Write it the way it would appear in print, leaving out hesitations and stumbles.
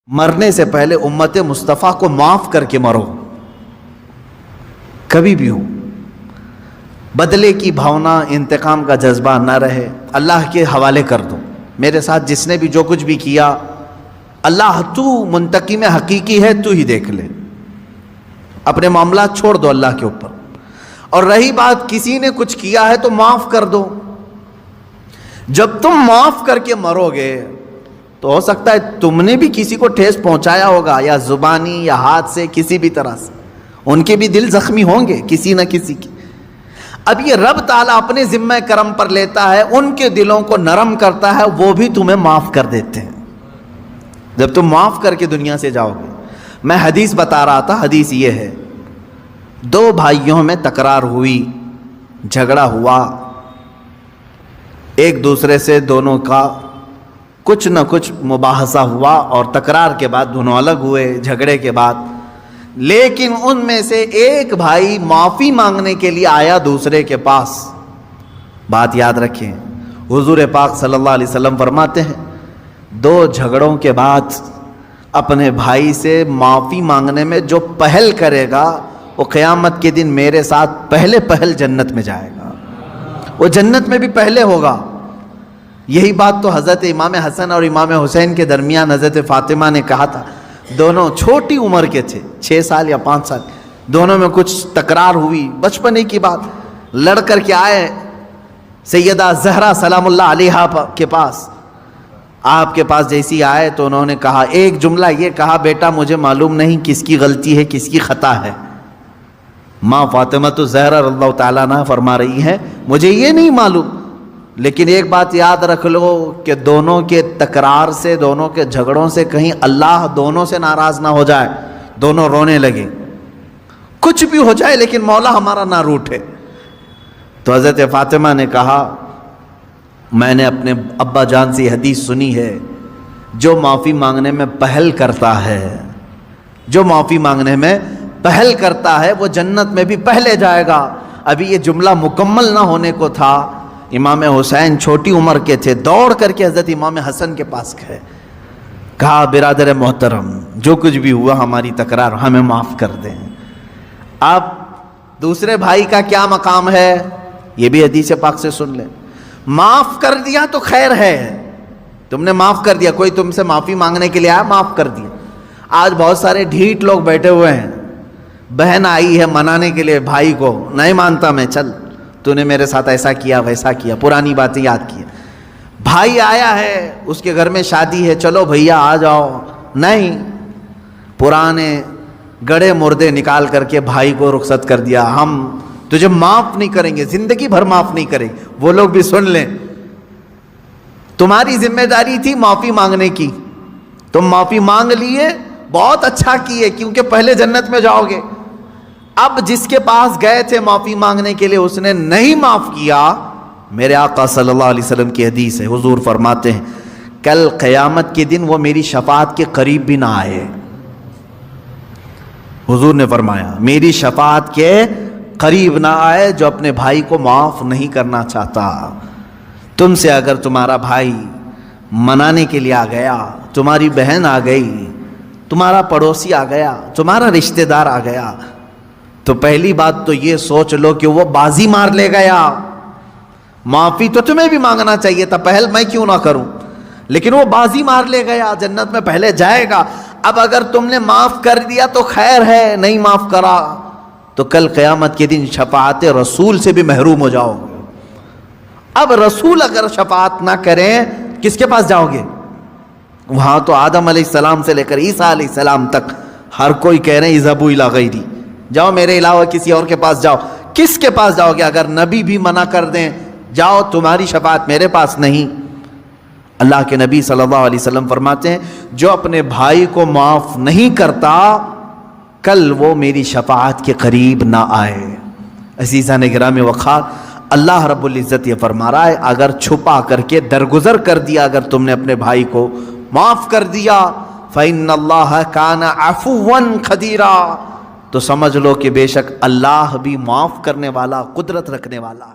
مرنے سے پہلے امت مصطفیٰ کو معاف کر کے مرو، کبھی بھی ہو۔ بدلے کی بھاونا، انتقام کا جذبہ نہ رہے، اللہ کے حوالے کر دو۔ میرے ساتھ جس نے بھی جو کچھ بھی کیا، اللہ تو منتقم حقیقی ہے، تو ہی دیکھ لے، اپنے معاملات چھوڑ دو اللہ کے اوپر۔ اور رہی بات کسی نے کچھ کیا ہے تو معاف کر دو۔ جب تم معاف کر کے مرو گے تو ہو سکتا ہے تم نے بھی کسی کو ٹھیس پہنچایا ہوگا، یا زبانی یا ہاتھ سے، کسی بھی طرح سے، ان کے بھی دل زخمی ہوں گے کسی نہ کسی کے۔ اب یہ رب تعالیٰ اپنے ذمہ کرم پر لیتا ہے، ان کے دلوں کو نرم کرتا ہے، وہ بھی تمہیں معاف کر دیتے ہیں جب تم معاف کر کے دنیا سے جاؤ گے۔ میں حدیث بتا رہا تھا، حدیث یہ ہے، دو بھائیوں میں تکرار ہوئی، جھگڑا ہوا، ایک دوسرے سے دونوں کا کچھ نہ کچھ مباحثہ ہوا، اور تکرار کے بعد دونوں الگ ہوئے جھگڑے کے بعد۔ لیکن ان میں سے ایک بھائی معافی مانگنے کے لیے آیا دوسرے کے پاس۔ بات یاد رکھیں، حضور پاک صلی اللہ علیہ وسلم فرماتے ہیں، دو جھگڑوں کے بعد اپنے بھائی سے معافی مانگنے میں جو پہل کرے گا، وہ قیامت کے دن میرے ساتھ پہل جنت میں جائے گا، وہ جنت میں بھی پہلے ہوگا۔ یہی بات تو حضرت امام حسن اور امام حسین کے درمیان حضرت فاطمہ نے کہا تھا۔ دونوں چھوٹی عمر کے تھے، 6 سال یا 5 سال، دونوں میں کچھ تکرار ہوئی، بچپنے کی بات، لڑ کر کے آئے سیدہ زہرا سلام اللہ علیہا کے پاس۔ آپ کے پاس جیسی آئے تو انہوں نے کہا، ایک جملہ یہ کہا، بیٹا مجھے معلوم نہیں کس کی غلطی ہے، کس کی خطا ہے۔ ماں فاطمہ تو زہرا رضی اللہ تعالیٰ عنہ فرما رہی ہیں، مجھے یہ نہیں معلوم، لیکن ایک بات یاد رکھ لو کہ دونوں کے تکرار سے، دونوں کے جھگڑوں سے کہیں اللہ دونوں سے ناراض نہ ہو جائے، دونوں رونے لگے، کچھ بھی ہو جائے لیکن مولا ہمارا نہ روٹھے۔ تو حضرت فاطمہ نے کہا، میں نے اپنے ابا جان سے حدیث سنی ہے، جو معافی مانگنے میں پہل کرتا ہے، جو معافی مانگنے میں پہل کرتا ہے وہ جنت میں بھی پہلے جائے گا۔ ابھی یہ جملہ مکمل نہ ہونے کو تھا، امام حسین چھوٹی عمر کے تھے، دوڑ کر کے حضرت امام حسن کے پاس گئے، کہا، برادر محترم، جو کچھ بھی ہوا ہماری تکرار، ہمیں معاف کر دیں۔ اب دوسرے بھائی کا کیا مقام ہے، یہ بھی حدیث پاک سے سن لیں۔ معاف کر دیا تو خیر ہے، تم نے معاف کر دیا، کوئی تم سے معافی مانگنے کے لیے آیا، معاف کر دیا۔ آج بہت سارے ڈھیٹ لوگ بیٹھے ہوئے ہیں، بہن آئی ہے منانے کے لیے بھائی کو، نہیں مانتا میں، چل تو نے میرے ساتھ ایسا کیا ویسا کیا، پرانی باتیں یاد کی۔ بھائی آیا ہے، اس کے گھر میں شادی ہے، چلو بھیا آ جاؤ، نہیں، پرانے گڑے مردے نکال کر کے بھائی کو رخصت کر دیا، ہم تجھے معاف نہیں کریں گے، زندگی بھر معاف نہیں کریں گے۔ وہ لوگ بھی سن لیں، تمہاری ذمہ داری تھی معافی مانگنے کی، تم معافی مانگ لیے، بہت اچھا کیے، کیونکہ پہلے جنت میں جاؤ گے۔ اب جس کے پاس گئے تھے معافی مانگنے کے لیے، اس نے نہیں معاف کیا، میرے آقا صلی اللہ علیہ وسلم کی حدیث ہے، حضور فرماتے ہیں، کل قیامت کے دن وہ میری شفاعت کے قریب بھی نہ آئے۔ حضور نے فرمایا، میری شفاعت کے قریب نہ آئے جو اپنے بھائی کو معاف نہیں کرنا چاہتا۔ تم سے اگر تمہارا بھائی منانے کے لیے آ گیا، تمہاری بہن آ گئی، تمہارا پڑوسی آ گیا، تمہارا رشتہ دار آ گیا، تو پہلی بات تو یہ سوچ لو کہ وہ بازی مار لے گیا۔ معافی تو تمہیں بھی مانگنا چاہیے تھا، پہل میں کیوں نہ کروں، لیکن وہ بازی مار لے گیا، جنت میں پہلے جائے گا۔ اب اگر تم نے معاف کر دیا تو خیر ہے، نہیں معاف کرا تو کل قیامت کے دن شفاعت رسول سے بھی محروم ہو جاؤ گے۔ اب رسول اگر شفاعت نہ کریں، کس کے پاس جاؤ گے؟ وہاں تو آدم علیہ السلام سے لے کر عیسیٰ علیہ السلام تک ہر کوئی کہہ رہے ہیں، اذهبوا الی غیری، جاؤ میرے علاوہ کسی اور کے پاس جاؤ۔ کس کے پاس جاؤ گے؟ اگر نبی بھی منع کر دیں، جاؤ تمہاری شفاعت میرے پاس نہیں۔ اللہ کے نبی صلی اللہ علیہ وسلم فرماتے ہیں، جو اپنے بھائی کو معاف نہیں کرتا، کل وہ میری شفاعت کے قریب نہ آئے۔ عزیزان گرامی وقار، اللہ رب العزت یہ فرما رہا ہے، اگر چھپا کر کے درگزر کر دیا، اگر تم نے اپنے بھائی کو معاف کر دیا، فَإِنَّ اللَّهَ كَانَ عَفُوًّا قَدِيرًا، تو سمجھ لو کہ بے شک اللہ بھی معاف کرنے والا، قدرت رکھنے والا ہے۔